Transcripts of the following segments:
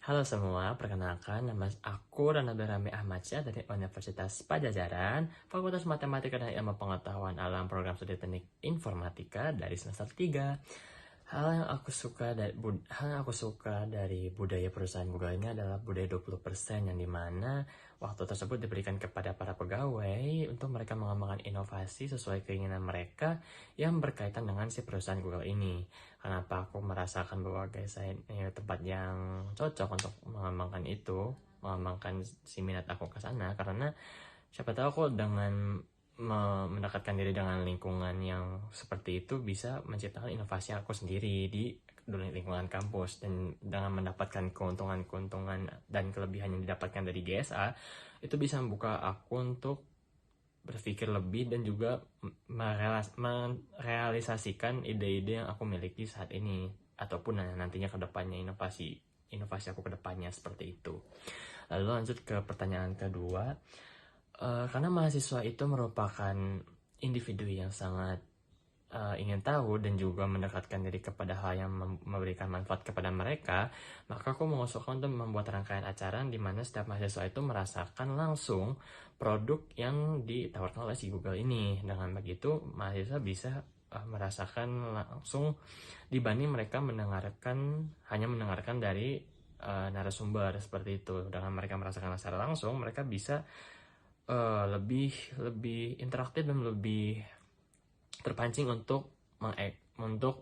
Halo semua, perkenalkan nama aku Ronaldo Rami Ahmadsyah dari Universitas Pajajaran, Fakultas Matematika dan Ilmu Pengetahuan Alam Program Studi Teknik Informatika dari semester 3. Hal yang aku suka dari budaya perusahaan Google ini adalah budaya 20% yang dimana waktu tersebut diberikan kepada para pegawai untuk mereka mengembangkan inovasi sesuai keinginan mereka yang berkaitan dengan si perusahaan Google ini. Kenapa aku merasakan bahwa guys saya ini tempat yang cocok untuk mengembangkan si minat aku ke sana, karena siapa tahu aku dengan mendekatkan diri dengan lingkungan yang seperti itu bisa menciptakan inovasi aku sendiri di lingkungan kampus, dan dengan mendapatkan keuntungan dan kelebihan yang didapatkan dari GSA itu bisa membuka aku untuk berpikir lebih dan juga merealisasikan ide-ide yang aku miliki saat ini ataupun nantinya ke depannya, inovasi aku ke depannya seperti itu. Lalu lanjut ke pertanyaan kedua. Karena mahasiswa itu merupakan individu yang sangat ingin tahu dan juga mendekatkan diri kepada hal yang memberikan manfaat kepada mereka, maka aku mengusulkan untuk membuat rangkaian acara di mana setiap mahasiswa itu merasakan langsung produk yang ditawarkan oleh si Google ini. Dengan begitu, mahasiswa bisa merasakan langsung dibanding mereka hanya mendengarkan dari narasumber seperti itu. Dengan mereka merasakan secara langsung, mereka bisa lebih lebih interaktif dan lebih terpancing untuk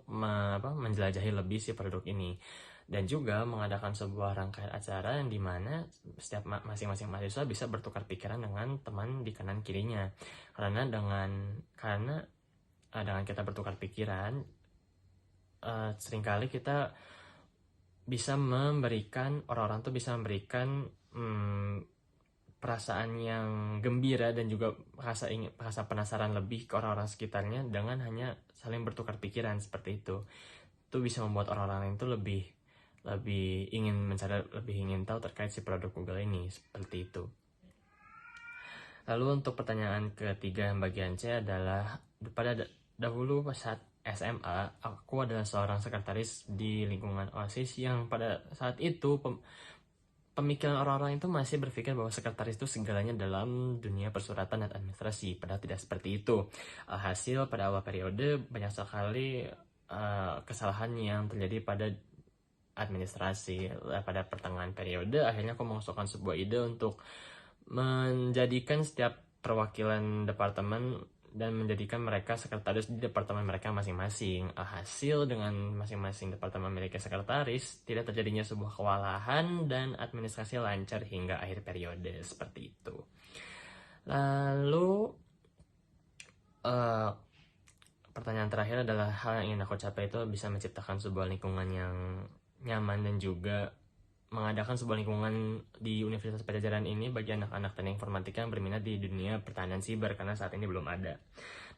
menjelajahi lebih si produk ini, dan juga mengadakan sebuah rangkaian acara yang dimana setiap masing-masing mahasiswa bisa bertukar pikiran dengan teman di kanan kirinya, karena dengan kita bertukar pikiran, seringkali kita bisa memberikan perasaan yang gembira dan juga rasa penasaran lebih ke orang-orang sekitarnya dengan hanya saling bertukar pikiran seperti itu. Itu bisa membuat orang-orang itu lebih ingin tahu terkait si produk Google ini seperti itu. Lalu untuk pertanyaan ketiga yang bagian C adalah, pada dahulu saat SMA, aku adalah seorang sekretaris di lingkungan OSIS yang pada saat itu pemikiran orang-orang itu masih berpikir bahwa sekretaris itu segalanya dalam dunia persuratan dan administrasi, padahal tidak seperti itu. Hasil pada awal periode banyak sekali kesalahan yang terjadi pada administrasi. Pada pertengahan periode, akhirnya aku mengusulkan sebuah ide untuk menjadikan setiap perwakilan departemen dan menjadikan mereka sekretaris di departemen mereka masing-masing. Hasil dengan masing-masing departemen memiliki sekretaris, tidak terjadinya sebuah kewalahan dan administrasi lancar hingga akhir periode seperti itu. Lalu pertanyaan terakhir adalah, hal yang ingin aku capai itu bisa menciptakan sebuah lingkungan yang nyaman dan juga mengadakan sebuah lingkungan di Universitas Pajajaran ini bagi anak-anak teknik informatika yang berminat di dunia pertahanan siber, karena saat ini belum ada.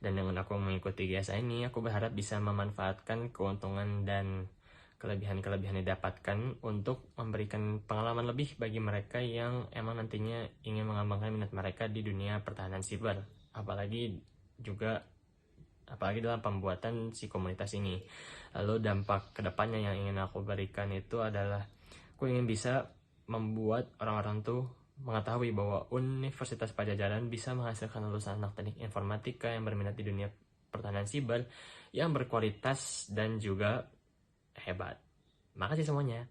Dan dengan aku mengikuti GSA ini, aku berharap bisa memanfaatkan keuntungan dan kelebihan-kelebihan yang didapatkan untuk memberikan pengalaman lebih bagi mereka yang emang nantinya ingin mengembangkan minat mereka di dunia pertahanan siber, apalagi dalam pembuatan si komunitas ini. Lalu dampak kedepannya yang ingin aku berikan itu adalah, aku ingin bisa membuat orang-orang tuh mengetahui bahwa Universitas Pajajaran bisa menghasilkan lulusan anak teknik informatika yang berminat di dunia pertahanan siber yang berkualitas dan juga hebat. Makasih semuanya.